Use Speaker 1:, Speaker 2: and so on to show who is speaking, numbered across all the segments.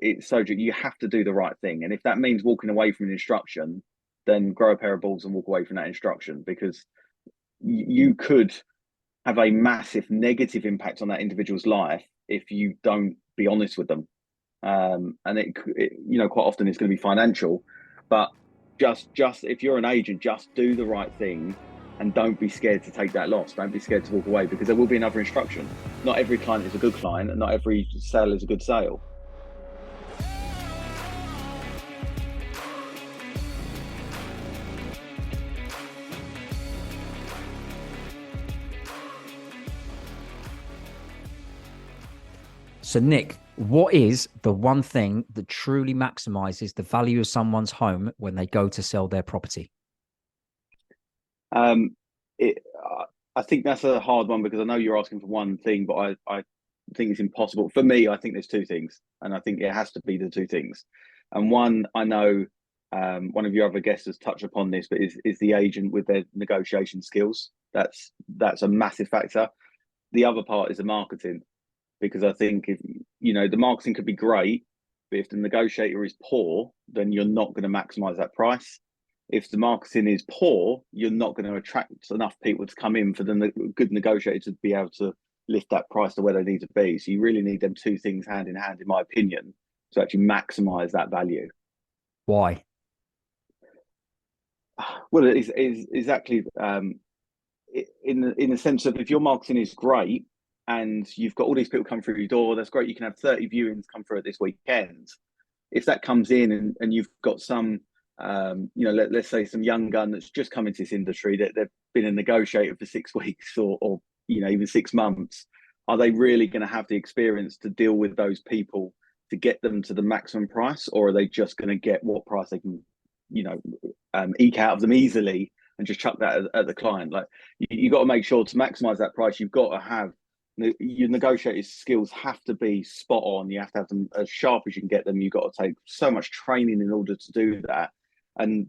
Speaker 1: it's so you have to do the right thing. And if that means walking away from an instruction, then grow a pair of balls and walk away from that instruction, because you could have a massive negative impact on that individual's life if you don't be honest with them. And quite often it's going to be financial, but just if you're an agent, just do the right thing and don't be scared to take that loss. Don't be scared to walk away, because there will be another instruction. Not every client is a good client, and not every sale is a good sale.
Speaker 2: So, Nick, what is the one thing that truly maximizes the value of someone's home when they go to sell their property?
Speaker 1: Um, it, I think that's a hard one, because I know you're asking for one thing, but I think it's impossible. For me, I think there's two things, and I think it has to be the two things. And one, I know one of your other guests has touched upon this, but is the agent with their negotiation skills. That's a massive factor. The other part is the marketing, because I think if the marketing could be great, but if the negotiator is poor, then you're not going to maximize that price. If the marketing is poor, you're not going to attract enough people to come in for the good negotiator to be able to lift that price to where they need to be. So you really need them two things hand in hand, in my opinion, to actually maximize that value.
Speaker 2: Why?
Speaker 1: Well, it's exactly in the sense of, if your marketing is great and you've got all these people come through your door, that's great. You can have 30 viewings come through it this weekend. If that comes in and you've got some, let's say some young gun that's just come into this industry, that they've been a negotiator for 6 weeks or even 6 months, are they really going to have the experience to deal with those people to get them to the maximum price, or are they just going to get what price they can, eke out of them easily and just chuck that at the client? Like, you got to make sure to maximize that price, you've got to have your negotiator's skills have to be spot on. You have to have them as sharp as you can get them. You've got to take so much training in order to do that. And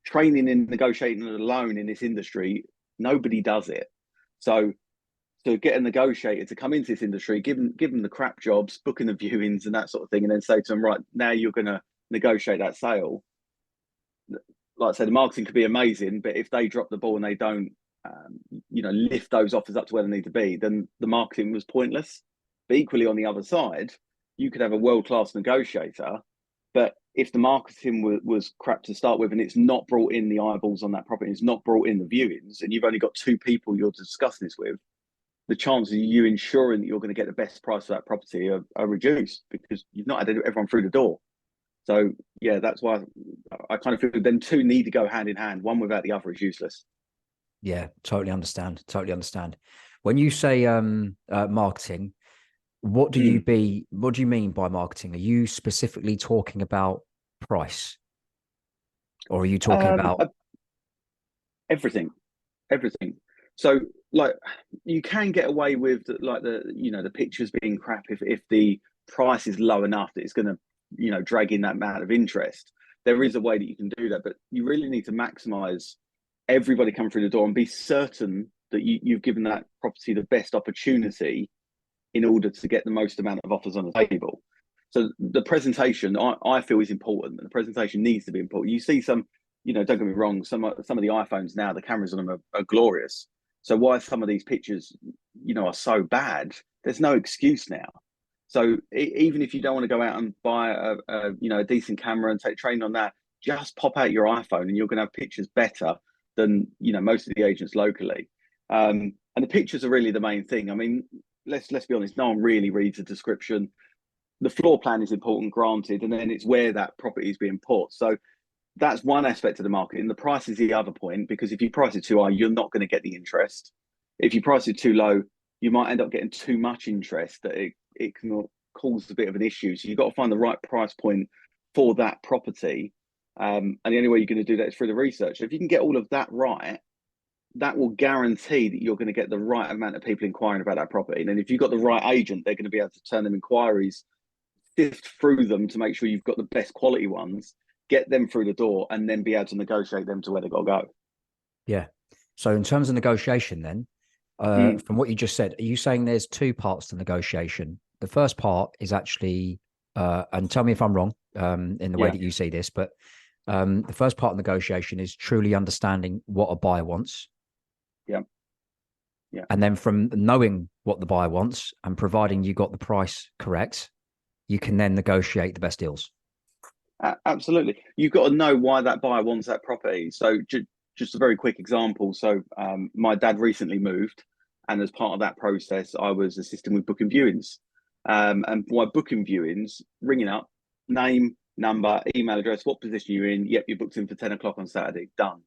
Speaker 1: training in negotiating alone in this industry, nobody does it. So to get a negotiator to come into this industry, give them the crap jobs, booking the viewings and that sort of thing, and then say to them, right, now you're going to negotiate that sale. Like I said, the marketing could be amazing, but if they drop the ball and they don't lift those offers up to where they need to be, then the marketing was pointless. But equally, on the other side, you could have a world-class negotiator, but if the marketing was crap to start with, and it's not brought in the eyeballs on that property, it's not brought in the viewings, and you've only got 2 people you're discussing this with, the chances of you ensuring that you're going to get the best price for that property are reduced, because you've not had everyone through the door. So yeah, that's why I kind of feel them two need to go hand in hand. One without the other is useless.
Speaker 2: Yeah, totally understand. Totally understand. When you say marketing, what do you mean by marketing? Are you specifically talking about price, or are you talking about
Speaker 1: everything? So, like, you can get away with the pictures being crap if the price is low enough that it's going to drag in that amount of interest. There is a way that you can do that, but you really need to maximize everybody come through the door and be certain that you've given that property the best opportunity in order to get the most amount of offers on the table. So the presentation, I feel, is important. The presentation needs to be important. You see some, don't get me wrong, some of the iPhones now, the cameras on them are glorious. So why some of these pictures, are so bad, there's no excuse now. So even if you don't want to go out and buy a decent camera and take training on that, just pop out your iPhone and you're going to have pictures better than most of the agents locally. And the pictures are really the main thing. I mean, let's be honest, no one really reads a description. The floor plan is important, granted, and then it's where that property is being put. So that's one aspect of the market, and the price is the other point, because if you price it too high, you're not going to get the interest. If you price it too low, you might end up getting too much interest that it can cause a bit of an issue. So you've got to find the right price point for that property. And the only way you're going to do that is through the research. So if you can get all of that right, that will guarantee that you're going to get the right amount of people inquiring about that property. And then if you've got the right agent, they're going to be able to turn them inquiries, sift through them to make sure you've got the best quality ones, get them through the door, and then be able to negotiate them to where they've got to go.
Speaker 2: Yeah. So in terms of negotiation then, from what you just said, are you saying there's 2 parts to negotiation? The first part is actually and tell me if I'm wrong in the way
Speaker 1: Yeah,
Speaker 2: that you see this, but the first part of negotiation is truly understanding what a buyer wants.
Speaker 1: yeah, yeah.
Speaker 2: And then from knowing what the buyer wants and providing you got the price correct, you can then negotiate the best deals.
Speaker 1: Absolutely. You've got to know why that buyer wants that property. So just a very quick example. So my dad recently moved, and as part of that process, I was assisting with booking viewings. And by booking viewings, ringing up, name, number, email address, what position you're in. Yep, you're booked in for 10 o'clock on Saturday. Done.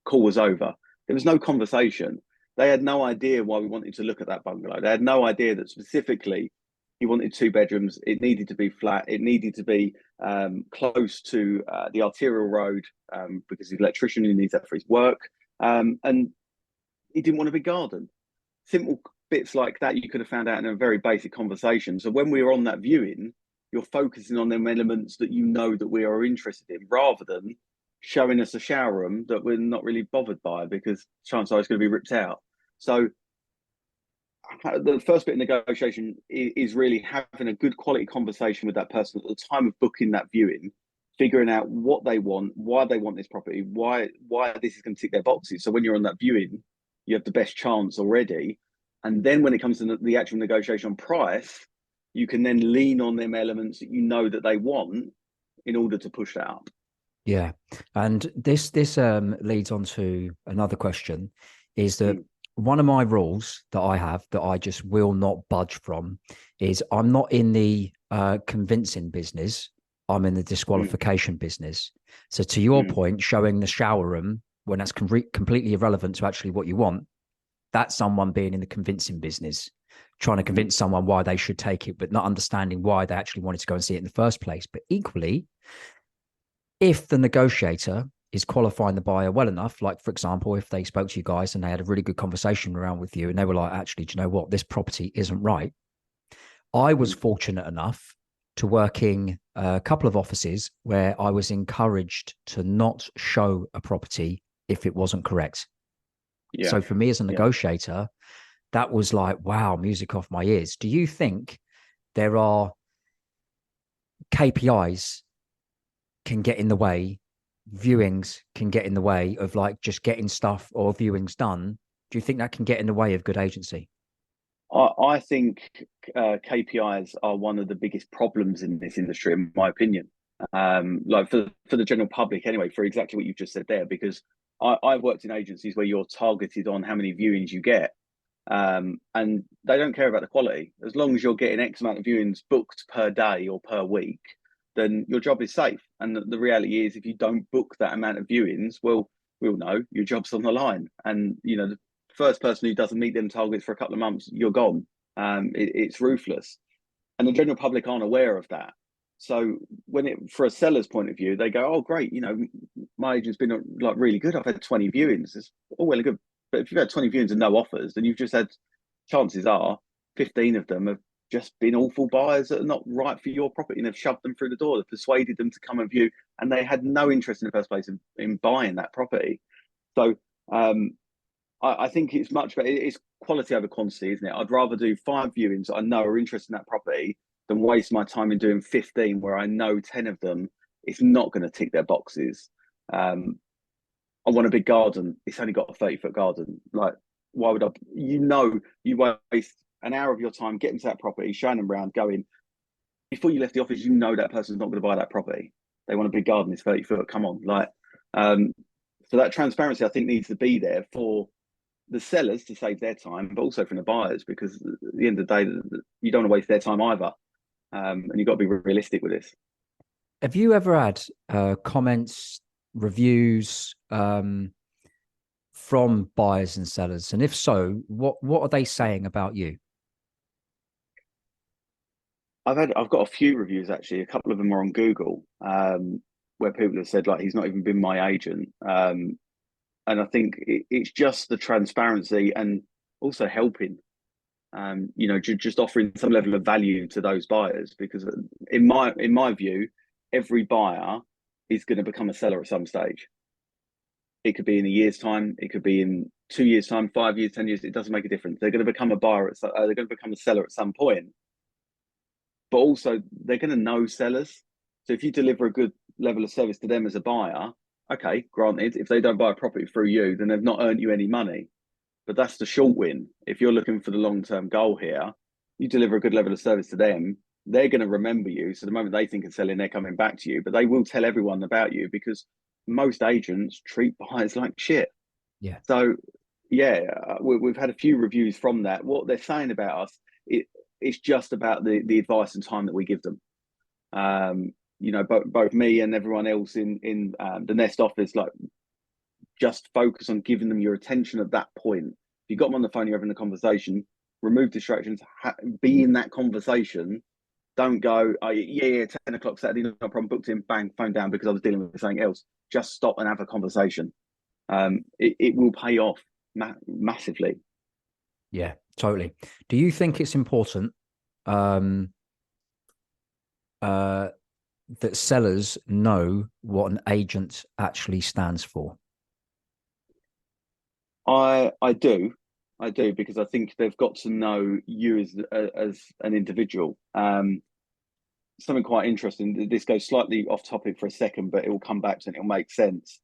Speaker 1: Call was over. There was no conversation. They had no idea why we wanted to look at that bungalow. They had no idea that specifically he wanted 2 bedrooms. It needed to be flat. It needed to be close to the arterial road because he's an electrician. He needs that for his work. And he didn't want a big garden. Simple bits like that you could have found out in a very basic conversation. So when we were on that viewing, you're focusing on them elements that you know that we are interested in, rather than showing us a shower room that we're not really bothered by because chances are it's going to be ripped out. So the first bit of negotiation is really having a good quality conversation with that person at the time of booking that viewing, figuring out what they want, why they want this property, why this is going to tick their boxes. So when you're on that viewing, you have the best chance already. And then when it comes to the actual negotiation on price, you can then lean on them elements that you know that they want in order to push that up.
Speaker 2: Yeah, and this leads on to another question: is that one of my rules that I have that I just will not budge from is I'm not in the convincing business. I'm in the disqualification business. So to your point, showing the shower room when that's completely irrelevant to actually what you want, that's someone being in the convincing business, trying to convince someone why they should take it, but not understanding why they actually wanted to go and see it in the first place. But equally, if the negotiator is qualifying the buyer well enough, like for example, if they spoke to you guys and they had a really good conversation around with you and they were like, actually, do you know what? This property isn't right. I was fortunate enough to work in a couple of offices where I was encouraged to not show a property if it wasn't correct.
Speaker 1: Yeah.
Speaker 2: So for me as a negotiator, that was like, wow, music off my ears. Do you think there are KPIs can get in the way, viewings can get in the way of like just getting stuff or viewings done? Do you think that can get in the way of good agency?
Speaker 1: I think KPIs are one of the biggest problems in this industry, in my opinion. Like for the general public, anyway, for exactly what you've just said there, because I've worked in agencies where you're targeted on how many viewings you get, and they don't care about the quality. As long as you're getting X amount of viewings booked per day or per week, then your job is safe. And the reality is, if you don't book that amount of viewings, well, we'll know your job's on the line. And the first person who doesn't meet them targets for a couple of months, you're gone. It's ruthless, and the general public aren't aware of that. So for a seller's point of view, they go, "Oh, great! My agent's been like really good. I've had 20 viewings. It's all well and good, but if you've had 20 viewings and no offers, then you've just had, chances are, 15 of them have just been awful buyers that are not right for your property and have shoved them through the door, they've persuaded them to come and view, and they had no interest in the first place in buying that property. So I think it's much better. It's quality over quantity, isn't it? I'd rather do 5 viewings that I know are interested in that property than waste my time in doing 15 where I know 10 of them it's not going to tick their boxes. I want a big garden. It's only got a 30-foot garden. Like, why would I? You waste an hour of your time getting to that property, showing them around, going, before you left the office, that person's not going to buy that property. They want a big garden. It's 30 foot. Come on. So that transparency, I think, needs to be there for the sellers to save their time, but also from the buyers, because at the end of the day, you don't want to waste their time either. And you've got to be realistic with this.
Speaker 2: Have you ever had comments, reviews from buyers and sellers? And if so, what are they saying about you?
Speaker 1: I've got a few reviews actually. A couple of them are on Google, where people have said like he's not even been my agent. And I think it's just the transparency and also helping. Just offering some level of value to those buyers, because in my view, every buyer is going to become a seller at some stage. It could be in a year's time, it could be in 2 years' time, 5 years, 10 years. It doesn't make a difference. They're going to become a buyer. They're going to become a seller at some point. but also they're going to know sellers. So if you deliver a good level of service to them as a buyer, okay, granted, if they don't buy a property through you, then they've not earned you any money. But that's the short win. If you're looking for the long-term goal here, you deliver a good level of service to them, they're going to remember you. So the moment they think of selling, they're coming back to you, but they will tell everyone about you because most agents treat buyers like shit.
Speaker 2: Yeah.
Speaker 1: So yeah, we've had a few reviews from that. What they're saying about us, it's just about the advice and time that we give them. You know, both me and everyone else in the Nest office, like, just focus on giving them your attention at that point. If you got them on the phone, you're having a conversation, remove distractions, be in that conversation. Don't go, oh, yeah, 10 o'clock Saturday, no problem, booked in, bang, phone down because I was dealing with something else. Just stop and have a conversation. It will pay off massively.
Speaker 2: Yeah, totally. Do you think it's important that sellers know what an agent actually stands for?
Speaker 1: I do because I think they've got to know you as an individual. Something quite interesting. This goes slightly off topic for a second, but it will come back to and it'll make sense.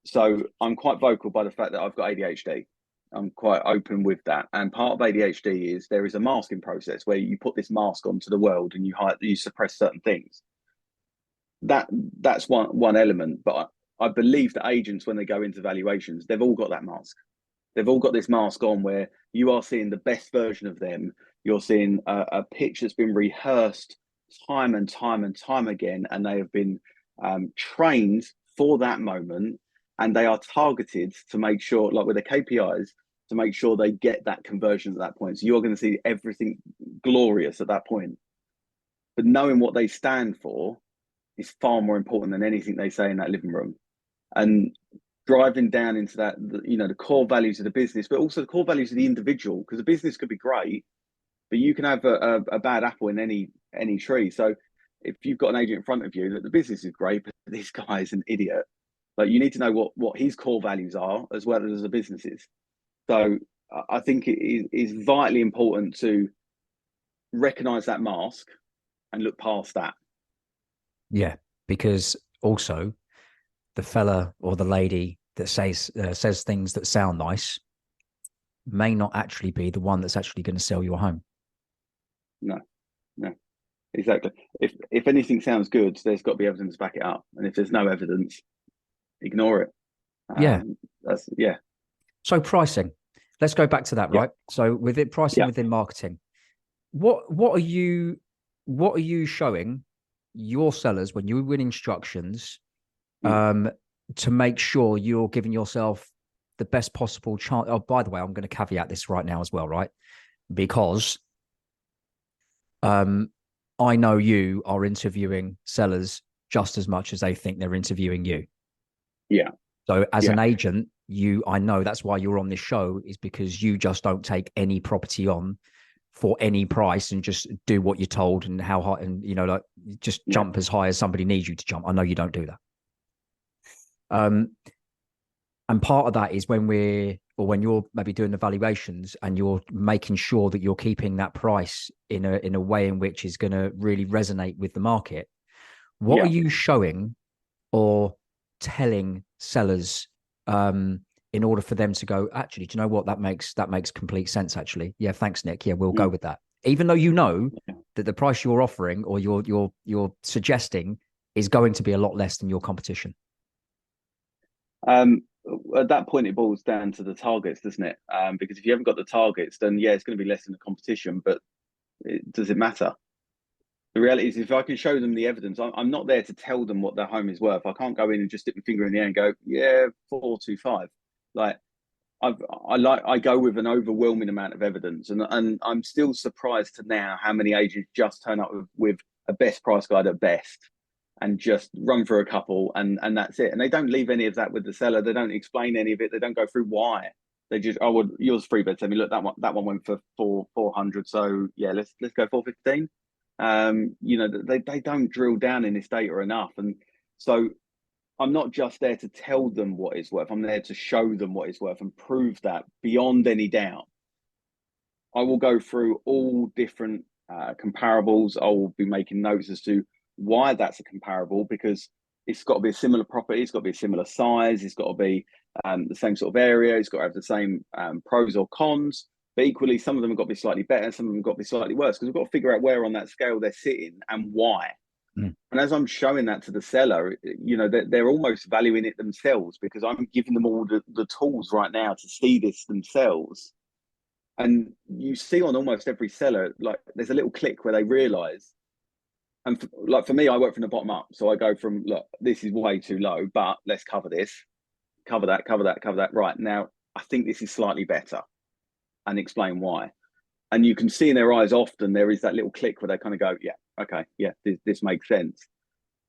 Speaker 1: So I'm quite vocal by the fact that I've got ADHD. I'm quite open with that. And part of ADHD is there is a masking process where you put this mask onto the world and you suppress certain things. That's one element. But I believe that agents, when they go into valuations, they've all got that mask. They've all got this mask on where you are seeing the best version of them. You're seeing a pitch that's been rehearsed time and time and time again, and they have been trained for that moment, and they are targeted to make sure, like with the KPIs, to make sure they get that conversion at that point. So you're going to see everything glorious at that point. But knowing what they stand for is far more important than anything they say in that living room. And driving down into that, you know, the core values of the business, but also the core values of the individual, because the business could be great, but you can have a bad apple in any tree. So if you've got an agent in front of you that the business is great, but this guy is an idiot, like, you need to know what his core values are as well as the business's. So I think it is vitally important to recognize that mask and look past that.
Speaker 2: Yeah, because also the fella or the lady that says things that sound nice may not actually be the one that's actually going to sell your home.
Speaker 1: No, exactly. If anything sounds good, there's got to be evidence to back it up. And if there's no evidence, ignore it.
Speaker 2: Yeah.
Speaker 1: Yeah.
Speaker 2: So pricing, let's go back to that, right? So within pricing, within marketing, what are you showing your sellers when you win instructions to make sure you're giving yourself the best possible chance? Oh, by the way, I'm going to caveat this right now as well, right? Because I know you are interviewing sellers just as much as they think they're interviewing you.
Speaker 1: Yeah.
Speaker 2: So as an agent, I know that's why you're on this show, is because you just don't take any property on for any price and just do what you're told and how high, and, you know, like, just jump as high as somebody needs you to jump. I know you don't do that. And part of that is when you're maybe doing the valuations and you're making sure that you're keeping that price in a way in which is going to really resonate with the market. What are you showing or telling sellers in order for them to go, actually, do you know what, that makes complete sense, actually? Yeah, thanks, Nick. Yeah, we'll go with that. Even though you know that the price you're offering or you're suggesting is going to be a lot less than your competition.
Speaker 1: At that point, it boils down to the targets, doesn't it? Because if you haven't got the targets, then it's going to be less than the competition, but does it matter? The reality is, if I can show them the evidence, I'm not there to tell them what their home is worth. I can't go in and just stick my finger in the air and go, 425. Like, I go with an overwhelming amount of evidence, and I'm still surprised to now how many agents just turn up with a best price guide at best and just run through a couple and that's it. And they don't leave any of that with the seller. They don't explain any of it. They don't go through why. They just, oh, well, yours free bed. Tell me, look, that one went for 400. So yeah, let's go 415. You know, they don't drill down in this data enough. And so I'm not just there to tell them what it's worth. I'm there to show them what it's worth and prove that beyond any doubt. I will go through all different comparables. I'll be making notes as to why that's a comparable, because it's got to be a similar property, it's got to be a similar size, it's got to be the same sort of area, it's got to have the same pros or cons. But equally, some of them have got to be slightly better, some of them have got to be slightly worse, because we've got to figure out where on that scale they're sitting and why. And as I'm showing that to the seller, they're almost valuing it themselves, because I'm giving them all the tools right now to see this themselves. And you see on almost every seller, like there's a little click where they realize. And for me, I work from the bottom up. So I go from, look, this is way too low, but let's cover this, cover that, cover that, cover that. Right now, I think this is slightly better, and explain why. And you can see in their eyes often there is that little click where they kind of go, yeah, okay, yeah, this makes sense.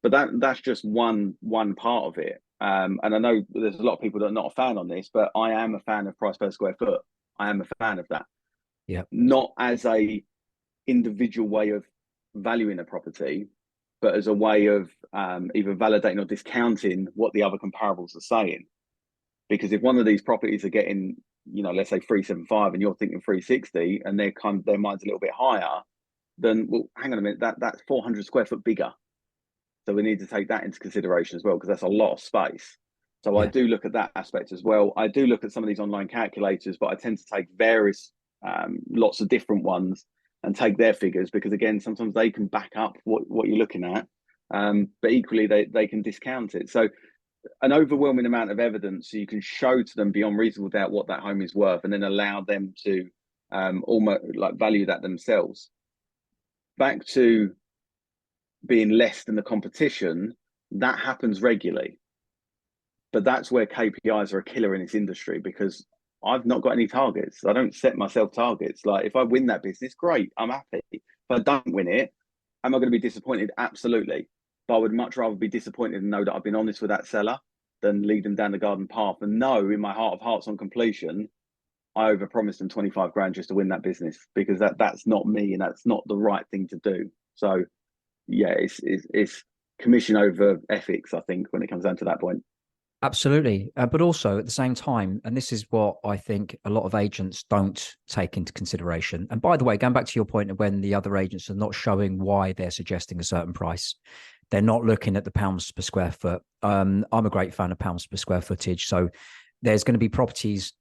Speaker 1: But that's just one part of it. And I know there's a lot of people that are not a fan on this, but I am a fan of price per square foot. I am a fan of that.
Speaker 2: Yeah.
Speaker 1: Not as a individual way of valuing a property, but as a way of either validating or discounting what the other comparables are saying. Because if one of these properties are getting, let's say 375 and you're thinking 360 and their mind's a little bit higher, then, well, hang on a minute, that's 400 square foot bigger. So we need to take that into consideration as well, because that's a lot of space. So I do look at that aspect as well. I do look at some of these online calculators, but I tend to take various, lots of different ones and take their figures, because again, sometimes they can back up what you're looking at, but equally they can discount it. So an overwhelming amount of evidence, so you can show to them beyond reasonable doubt what that home is worth, and then allow them to almost like value that themselves. Back to being less than the competition, that happens regularly. But that's where KPIs are a killer in this industry, because I've not got any targets. I don't set myself targets. Like, if I win that business, great, I'm happy. If I don't win it, am I going to be disappointed? Absolutely. But I would much rather be disappointed and know that I've been honest with that seller than lead them down the garden path and know in my heart of hearts on completion, I overpromised them 25 grand just to win that business, because that's not me, and that's not the right thing to do. So yeah, it's commission over ethics, I think, when it comes down to that point.
Speaker 2: Absolutely. But also at the same time, and this is what I think a lot of agents don't take into consideration. And by the way, going back to your point of when the other agents are not showing why they're suggesting a certain price, they're not looking at the pounds per square foot. I'm a great fan of pounds per square footage. So there's going to be properties,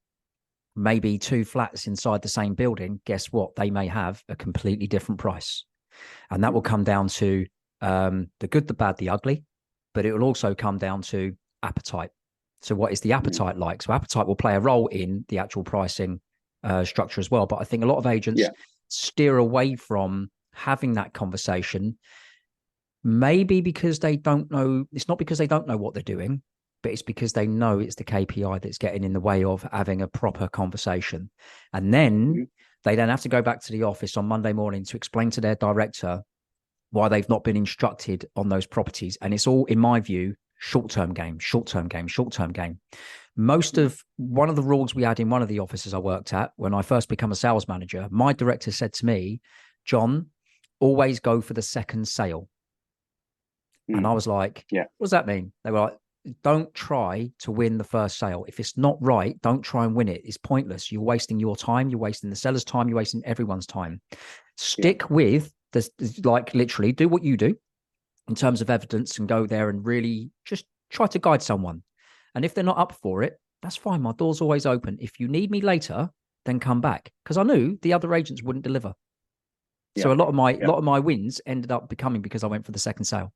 Speaker 2: maybe 2 flats inside the same building. Guess what? They may have a completely different price. And that will come down to the good, the bad, the ugly. But it will also come down to appetite. So what is the appetite like? So appetite will play a role in the actual pricing structure as well. But I think a lot of agents steer away from having that conversation, maybe because they don't know. It's not because they don't know what they're doing, but it's because they know it's the KPI that's getting in the way of having a proper conversation. And then they then have to go back to the office on Monday morning to explain to their director why they've not been instructed on those properties. And it's all, in my view, short-term game. One of the rules we had in one of the offices I worked at when I first became a sales manager, my director said to me, John, always go for the second sale. And I was like, what does that mean? They were like, don't try to win the first sale. If it's not right, don't try and win it. It's pointless. You're wasting your time. You're wasting the seller's time. You're wasting everyone's time. Stick with this, like literally do what you do in terms of evidence and go there and really just try to guide someone. And if they're not up for it, that's fine. My door's always open. If you need me later, then come back. Because I knew the other agents wouldn't deliver. So a lot of my wins ended up becoming because I went for the second sale.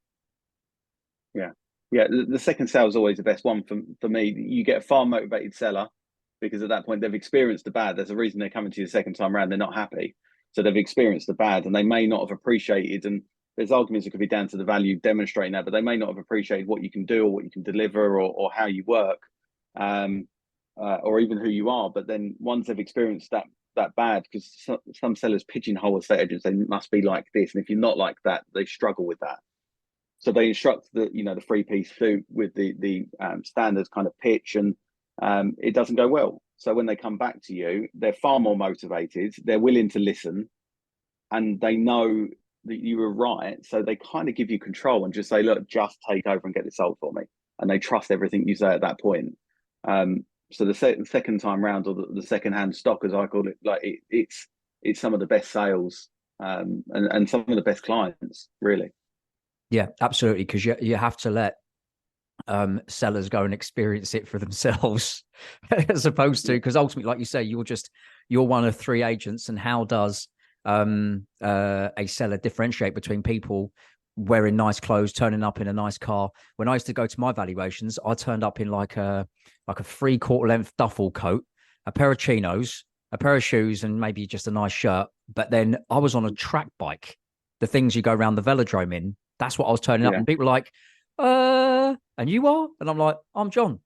Speaker 1: Yeah, the second sale is always the best one for me. You get a far motivated seller, because at that point they've experienced the bad. There's a reason they're coming to you the second time around. They're not happy. So they've experienced the bad, and they may not have appreciated, and there's arguments that could be down to the value demonstrating that, but they may not have appreciated what you can do or what you can deliver or how you work, or even who you are. But then once they've experienced that bad, because some sellers pigeonhole estate agents, they must be like this, and if you're not like that, they struggle with that. So they instruct the 3-piece suit with the standard kind of pitch, and it doesn't go well. So when they come back to you, they're far more motivated. They're willing to listen, and they know that you were right. So they kind of give you control and just say, look, just take over and get this sold for me. And they trust everything you say at that point. So the second time round, or the second hand stock, as I call it, like it's some of the best sales and some of the best clients, really.
Speaker 2: Yeah, absolutely. Because you have to let sellers go and experience it for themselves, as opposed to, because ultimately, like you say, you're one of three agents, and how does a seller differentiate between people wearing nice clothes, turning up in a nice car? When I used to go to my valuations, I turned up in like a 3/4 length duffel coat, a pair of chinos, a pair of shoes, and maybe just a nice shirt. But then I was on a track bike, the things you go around the velodrome in. That's what I was turning up,
Speaker 1: Yeah,
Speaker 2: and people were like, and you are? And I'm like, I'm John.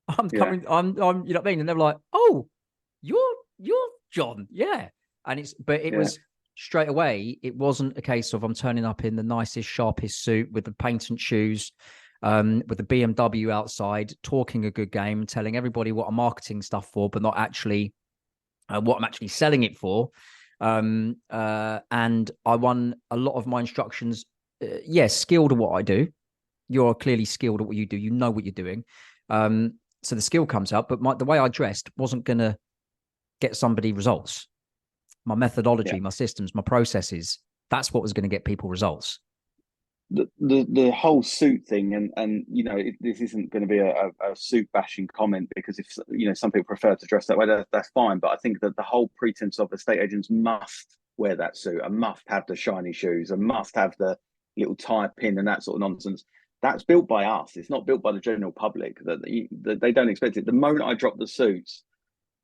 Speaker 2: I'm
Speaker 1: yeah,
Speaker 2: coming. I'm. You know what I mean? And they're like, oh, you're John. Yeah. And but it
Speaker 1: yeah,
Speaker 2: was straight away. It wasn't a case of I'm turning up in the nicest, sharpest suit with the patent shoes, with the BMW outside, talking a good game, telling everybody what I'm marketing stuff for, but not actually what I'm actually selling it for. And I won a lot of my instructions. Yes, skilled at what I do. You're clearly skilled at what you do. You know what you're doing. So the skill comes up, but the way I dressed wasn't going to get somebody results. My
Speaker 1: yeah.
Speaker 2: methodology, my systems, my processes, that's what was going to get people results.
Speaker 1: The whole suit thing, and this isn't going to be a suit bashing comment, because if some people prefer to dress that way, that's fine. But I think that the whole pretense of estate agents must wear that suit, and must have the shiny shoes, and must have the little tie pin and that sort of nonsense, that's built by us. It's not built by the general public. That they don't expect it. The moment I dropped the suits,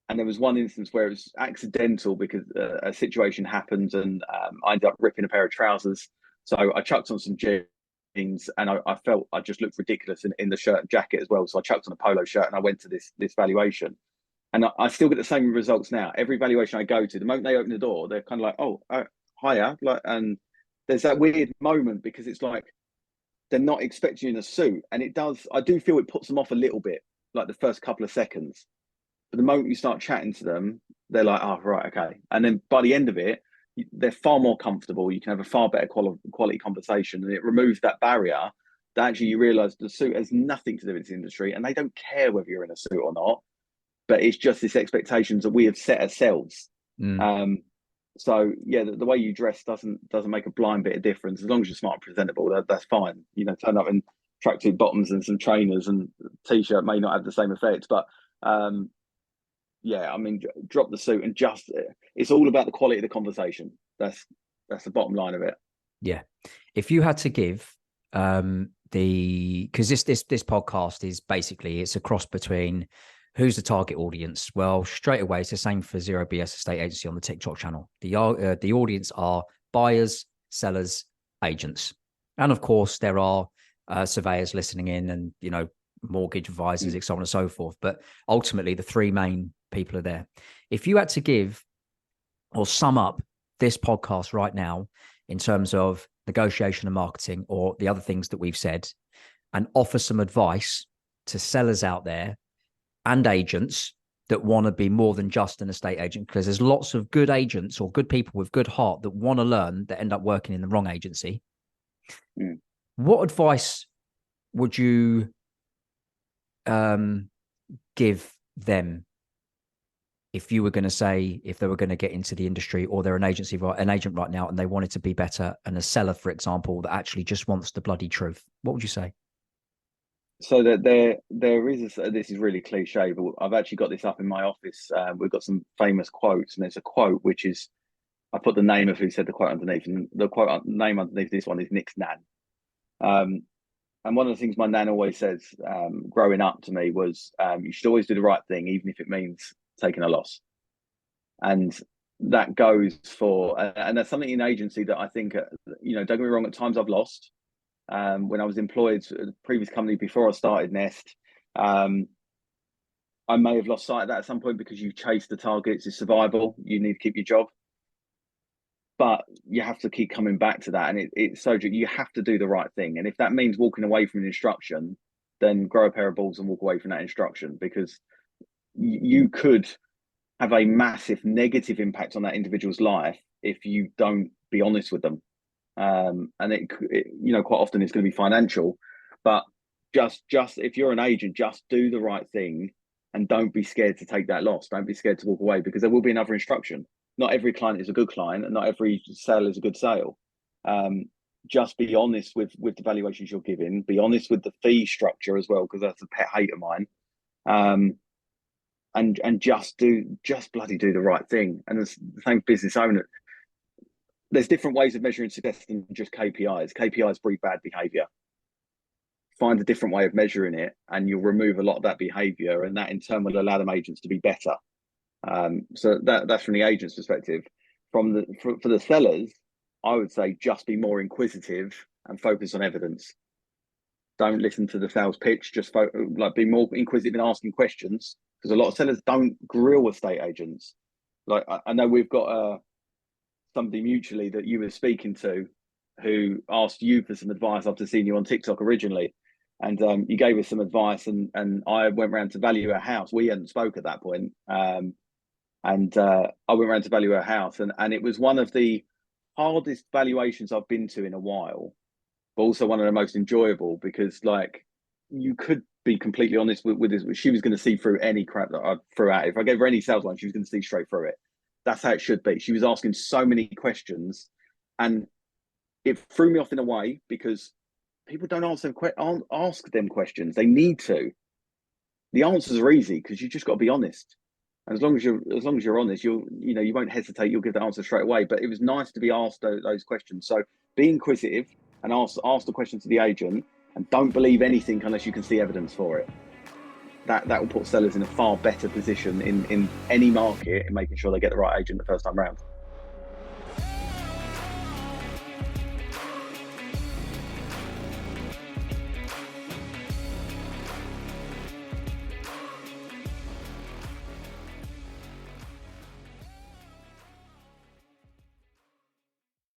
Speaker 1: and there was one instance where it was accidental, because a situation happened, and I ended up ripping a pair of trousers. So I chucked on some jeans, and I felt I just looked ridiculous in the shirt and jacket as well. So I chucked on a polo shirt, and I went to this valuation, and I still get the same results now. Every valuation I go to, the moment they open the door, they're kind of like, "Oh, hiya!" And there's that weird moment, because it's like they're not expecting you in a suit, and it does. I do feel it puts them off a little bit, like the first couple of seconds. But the moment you start chatting to them, they're like, "Oh, right, okay." And then by the end of it, they're far more comfortable. You can have a far better quality conversation, and it removes that barrier that actually you realise the suit has nothing to do with this industry, and they don't care whether you're in a suit or not. But it's just this expectations that we have set ourselves.
Speaker 2: Mm.
Speaker 1: Um, so yeah, the way you dress doesn't make a blind bit of difference. As long as you're smart and presentable, that's fine. Turn up in tracksuit bottoms and some trainers, and t-shirt may not have the same effect, but yeah, I mean, drop the suit, and just it's all about the quality of the conversation. That's the bottom line of it.
Speaker 2: Yeah. If you had to give because this podcast is basically, it's a cross between who's the target audience. Well, straight away, it's the same for Zero BS Estate Agency on the TikTok channel. The audience are buyers, sellers, agents, and of course there are surveyors listening in, and mortgage advisors, so on and so forth. But ultimately, the three main people are there. If you had to give or sum up this podcast right now in terms of negotiation and marketing, or the other things that we've said, and offer some advice to sellers out there and agents that want to be more than just an estate agent, because there's lots of good agents or good people with good heart that want to learn that end up working in the wrong agency. What advice would you give them if you were going to say, if they were going to get into the industry, or they're an agent right now and they wanted to be better, and a seller, for example, that actually just wants the bloody truth? What would you say?
Speaker 1: So that there is this is really cliche, but I've actually got this up in my office. We've got some famous quotes, and there's a quote which is, I put the name of who said the quote underneath, and the quote name underneath this one is Nick's nan. And one of the things my nan always says, growing up to me, was you should always do the right thing, even if it means taking a loss. And that goes for, and that's something in agency that I think, don't get me wrong, at times I've lost. When I was employed at the previous company before I started Nest, I may have lost sight of that at some point, because you chase the targets, it's survival, you need to keep your job. But you have to keep coming back to that, and it's so you have to do the right thing. And if that means walking away from an instruction, then grow a pair of balls and walk away from that instruction, because you could have a massive negative impact on that individual's life if you don't be honest with them. And it quite often it's going to be financial, but just if you're an agent, just do the right thing, and don't be scared to take that loss. Don't be scared to walk away, because there will be another instruction. not every client is a good client, and not every sale is a good sale. Just be honest with the valuations you're giving. Be honest with the fee structure as well, because that's a pet hate of mine. And just bloody do the right thing. And as the same business owner, there's different ways of measuring success than just KPIs. KPIs breed bad behavior. Find a different way of measuring it, and you'll remove a lot of that behavior, and that in turn will allow them agents to be better. So that's from the agent's perspective. For the sellers, I would say just be more inquisitive and focus on evidence. Don't listen to the sales pitch. Just be more inquisitive in asking questions, because a lot of sellers don't grill estate agents. Like I know we've got somebody mutually that you were speaking to who asked you for some advice after seeing you on TikTok originally. And you gave us some advice, and I went around to value her house. We hadn't spoke at that point. I went around to value her house, and it was one of the hardest valuations I've been to in a while, but also one of the most enjoyable, because like you could be completely honest with this. She was going to see through any crap that I threw at. If I gave her any sales line, she was going to see straight through it. That's how it should be. She was asking so many questions, and it threw me off in a way, because people don't ask them questions. They need to. The answers are easy, because you just got to be honest. And as long as you're honest, you won't hesitate. You'll give the answer straight away. But it was nice to be asked those questions. So be inquisitive and ask the question to the agent, and don't believe anything unless you can see evidence for it. That will put sellers in a far better position in any market, in making sure they get the right agent the first time round.